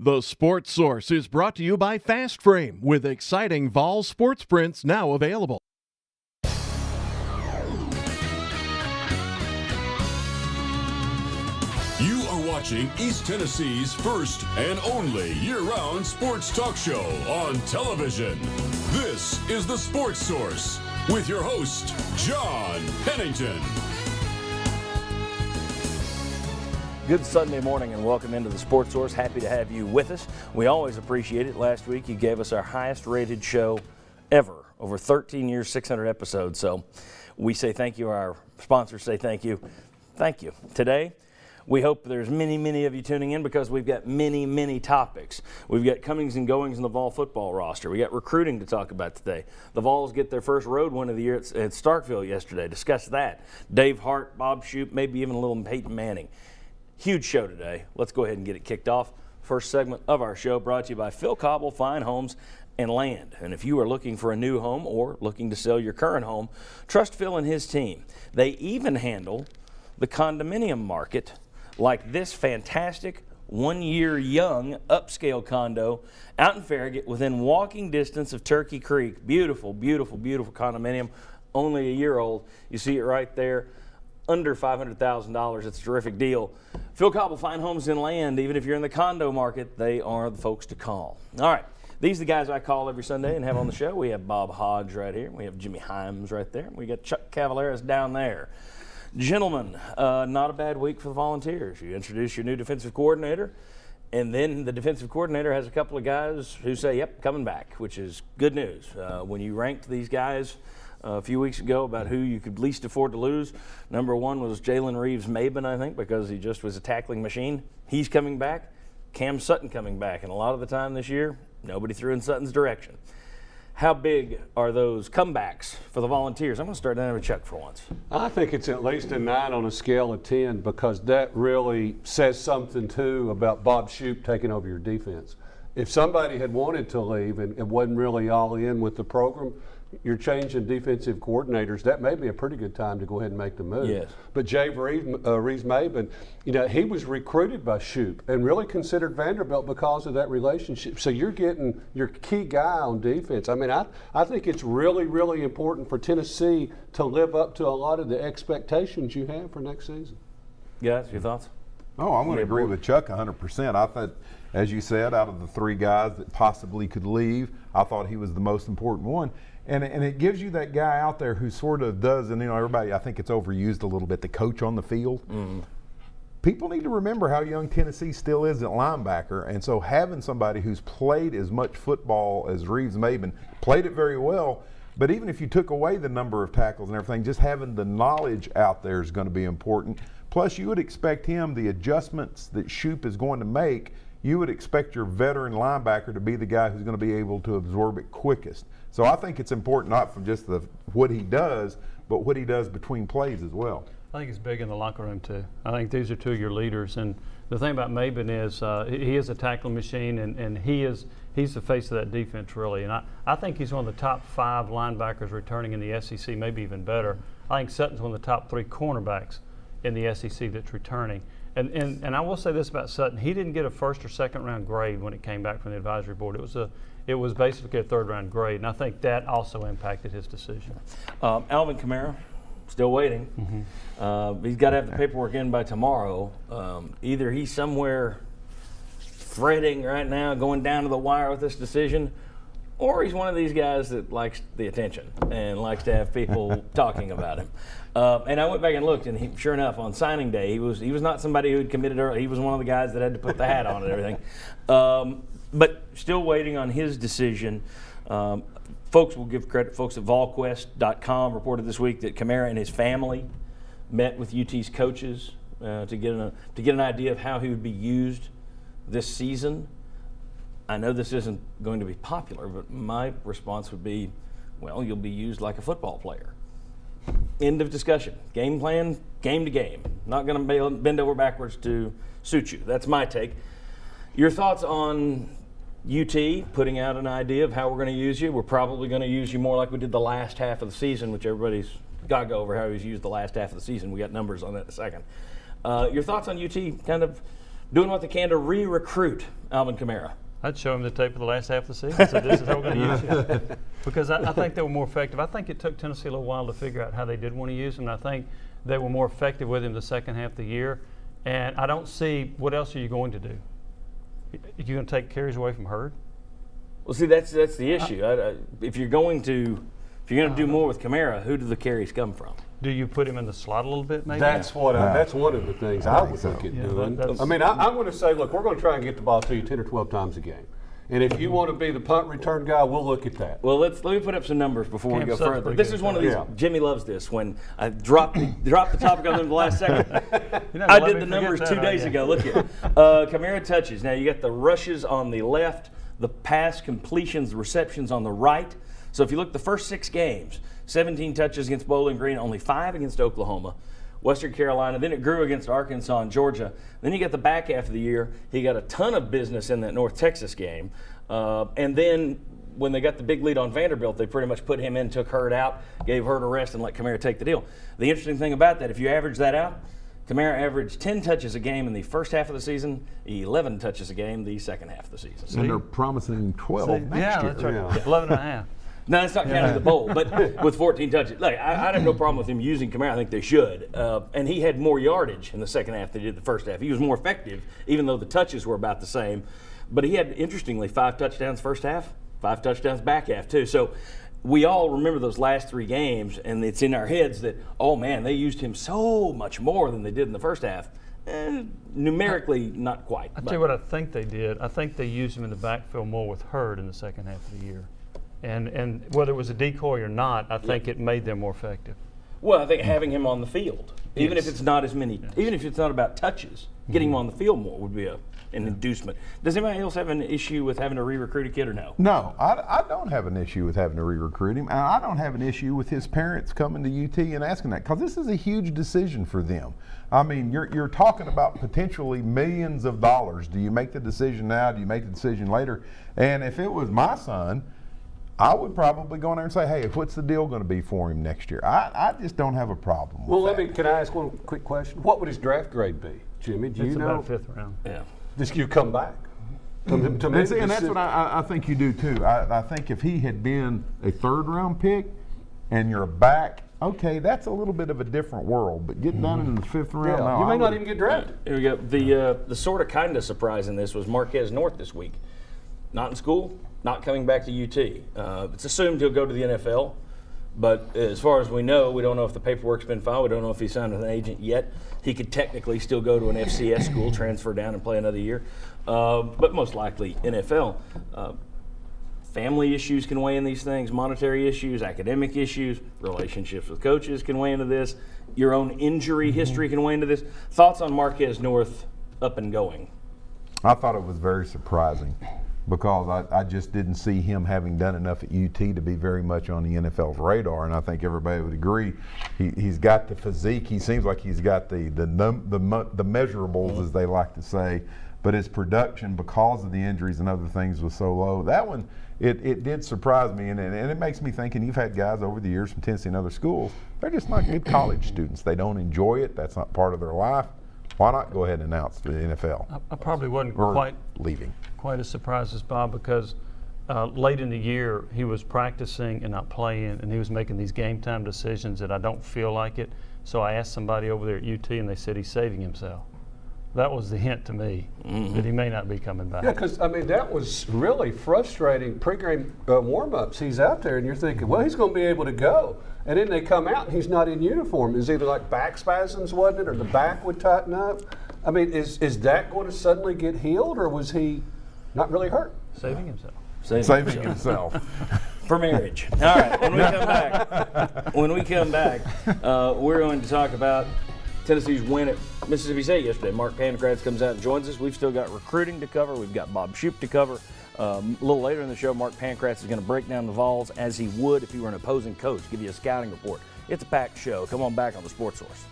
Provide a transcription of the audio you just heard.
The Sports Source is brought to you by Fast Frame, with exciting Vol sports prints now available. You are watching East Tennessee's first and only year-round sports talk show on television. This is The Sports Source with your host, John Pennington. Good Sunday morning and welcome into the Sports Source. Happy to have you with us. We always appreciate it. Last week you gave us our highest rated show ever, over 13 years, 600 episodes. So we say thank you. Our sponsors say thank you. Thank you. Today, we hope there's many of you tuning in because we've got many topics. We've got comings and goings in the Vol football roster. We got recruiting to talk about today. The Vols get their first road win of the year at Starkville yesterday. Discuss that. Dave Hart, Bob Shoop, maybe even a little Peyton Manning. Huge show today. Let's go ahead and get it kicked off. First segment of our show brought to you by Phil Cobble Fine Homes and Land. And if you are looking for a new home or looking to sell your current home, trust Phil and his team. They even handle the condominium market, like this fantastic 1 year young upscale condo out in Farragut within walking distance of Turkey Creek. Beautiful condominium, only a year old. You see it right there. Under $500,000. It's a terrific deal. Phil Cobble Fine Homes and Land. Even if you're in the condo market, they are the folks to call. All right. These are the guys I call every Sunday and have on the show. We have Bob Hodge right here. We have Jimmy Himes right there. We got Chuck Cavaleras down there. Gentlemen, not a bad week for the Volunteers. You introduce your new defensive coordinator, and then the defensive coordinator has a couple of guys who say, yep, coming back, which is good news. When you ranked these guys a few weeks ago about who you could least afford to lose, number one was Jalen Reeves-Maben, I think, because he just was a tackling machine. He's coming back. Cam Sutton coming back. And a lot of the time this year, nobody threw in Sutton's direction. How big are those comebacks for the Volunteers? I'm going to start down with Chuck for once. I think it's at least a 9 on a scale of 10 because that really says something, too, about Bob Shoop taking over your defense. If somebody had wanted to leave and wasn't really all in with the program, you're changing defensive coordinators. That may be a pretty good time to go ahead and make the move. Yes. But Jay Reeves-Maben, he was recruited by Shoop and really considered Vanderbilt because of that relationship. So you're getting your key guy on defense. I mean, I think it's really important for Tennessee to live up to a lot of the expectations you have for next season. Guys, your thoughts? Oh, I'm going to agree with Chuck 100%. I thought, as you said, out of the three guys that possibly could leave, I thought he was the most important one. And it gives you that guy out there who sort of does, and everybody, I think it's overused a little bit, the coach on the field. Mm-hmm. People need to remember how young Tennessee still is at linebacker, and so having somebody who's played as much football as Reeves-Maben, played it very well, but even if you took away the number of tackles and everything, just having the knowledge out there is going to be important. Plus, you would expect him, the adjustments that Shoop is going to make, you would expect your veteran linebacker to be the guy who's going to be able to absorb it quickest. So I think it's important not from just what he does, but what he does between plays as well. I think it's big in the locker room too. I think these are two of your leaders, and the thing about Maben is he is a tackling machine, and he's the face of that defense really. And I think he's one of the top 5 linebackers returning in the SEC, maybe even better. I think Sutton's one of the top 3 cornerbacks in the SEC that's returning. And I will say this about Sutton: he didn't get a first or second round grade when it came back from the advisory board. It was basically a 3rd round grade, and I think that also impacted his decision. Alvin Kamara, still waiting. Mm-hmm. He's got to have the paperwork in by tomorrow. Either he's somewhere fretting right now, going down to the wire with this decision, or he's one of these guys that likes the attention and likes to have people talking about him. And I went back and looked, and sure enough, on signing day, he was not somebody who had committed early. He was one of the guys that had to put the hat on and everything. But still waiting on his decision. Folks will give credit. Folks at VolQuest.com reported this week that Kamara and his family met with UT's coaches to get an idea of how he would be used this season. I know this isn't going to be popular, but my response would be, well, you'll be used like a football player. End of discussion. Game plan, game to game. Not going to bend over backwards to suit you. That's my take. Your thoughts on UT putting out an idea of how we're going to use you? We're probably going to use you more like we did the last half of the season, which everybody's got to go over how he's used the last half of the season. We got numbers on that in a second. Your thoughts on UT kind of doing what they can to re-recruit Alvin Kamara. I'd show him the tape of the last half of the season. So this is how we're going to use you. Because I think they were more effective. I think it took Tennessee a little while to figure out how they did want to use him. And I think they were more effective with him the second half of the year. And I don't see what else are you going to do. You're going to take carries away from Hurd? Well, see, that's the issue. If you're going to do more with Kamara, who do the carries come from? Do you put him in the slot a little bit, maybe? That's one of the things I would look at doing. I mean, I'm going to say, look, we're going to try and get the ball to you 10 or 12 times a game. And if you want to be the punt return guy, we'll look at that. Well, let me put up some numbers before we go further. This is one of these. Yeah. Jimmy loves this. When I dropped the topic on them the last second, I did the numbers 2 days ago. Look here, Kamara touches. Now you got the rushes on the left, the pass completions, the receptions on the right. So if you look the first 6 games, 17 touches against Bowling Green, only 5 against Oklahoma, Western Carolina. Then it grew against Arkansas and Georgia. Then you got the back half of the year. He got a ton of business in that North Texas game. And then when they got the big lead on Vanderbilt, they pretty much put him in, took Hurd out, gave Hurd a rest, and let Kamara take the deal. The interesting thing about that, if you average that out, Kamara averaged 10 touches a game in the first half of the season, 11 touches a game the second half of the season. And they're promising 12 next year. That's right. Yeah. 11 and a half. No, that's not counting the bowl, but with 14 touches. Look, I have no problem with him using Kamara. I think they should. And he had more yardage in the second half than he did the first half. He was more effective, even though the touches were about the same. But he had, interestingly, 5 touchdowns first half, 5 touchdowns back half, too. So we all remember those last 3 games, and it's in our heads that, oh, man, they used him so much more than they did in the first half. Numerically, not quite. I'll tell you what I think they did. I think they used him in the backfield more with Hurd in the second half of the year. And whether it was a decoy or not, I think it made them more effective. Well, I think having him on the field, even if it's not as many, even if it's not about touches, getting him on the field more would be an inducement. Does anybody else have an issue with having to re-recruit a kid or no? No, I don't have an issue with having to re-recruit him, and I don't have an issue with his parents coming to UT and asking that, because this is a huge decision for them. I mean, you're talking about potentially millions of dollars. Do you make the decision now? Do you make the decision later? And if it was my son, I would probably go in there and say, hey, what's the deal going to be for him next year? I just don't have a problem with that. Can I ask one quick question? What would his draft grade be, Jimmy? Do you know? It's about 5th round. Yeah. Just you come back. And that's what I think you do too. I think if he had been a 3rd round pick and you're back, okay, that's a little bit of a different world. But getting down in the 5th round, you may not even get drafted. Here we go. The sort of kind of surprise in this was Marquez North this week. Not in school, not coming back to UT. It's assumed he'll go to the NFL, but as far as we know, we don't know if the paperwork's been filed. We don't know if he's signed with an agent yet. He could technically still go to an FCS school, transfer down and play another year, but most likely NFL. Family issues can weigh in these things, monetary issues, academic issues, relationships with coaches can weigh into this. Your own injury history can weigh into this. Thoughts on Marquez North up and going? I thought it was very surprising, because I just didn't see him having done enough at UT to be very much on the NFL's radar, and I think everybody would agree. He's got the physique. He seems like he's got the measurables, as they like to say, but his production, because of the injuries and other things, was so low. That one, it did surprise me, and it makes me think, and you've had guys over the years from Tennessee and other schools, they're just not good college students. They don't enjoy it. That's not part of their life. Why not go ahead and announce the NFL? I probably wasn't leaving quite as surprised as Bob, because late in the year he was practicing and not playing, and he was making these game time decisions that I don't feel like it. So I asked somebody over there at UT, and they said he's saving himself. That was the hint to me that he may not be coming back. Yeah, because, I mean, that was really frustrating. Pre-game warm-ups, he's out there, and you're thinking, well, he's going to be able to go. And then they come out, and he's not in uniform. It's either like back spasms, wasn't it, or the back would tighten up. I mean, is that going to suddenly get healed, or was he not really hurt? Saving himself. Saving himself. For marriage. All right, when we come back, we're going to talk about Tennessee's win at Mississippi State yesterday. Mark Pancratz comes out and joins us. We've still got recruiting to cover. We've got Bob Shoop to cover. A little later in the show, Mark Pancratz is going to break down the Vols as he would if he were an opposing coach, give you a scouting report. It's a packed show. Come on back on the Sports Source.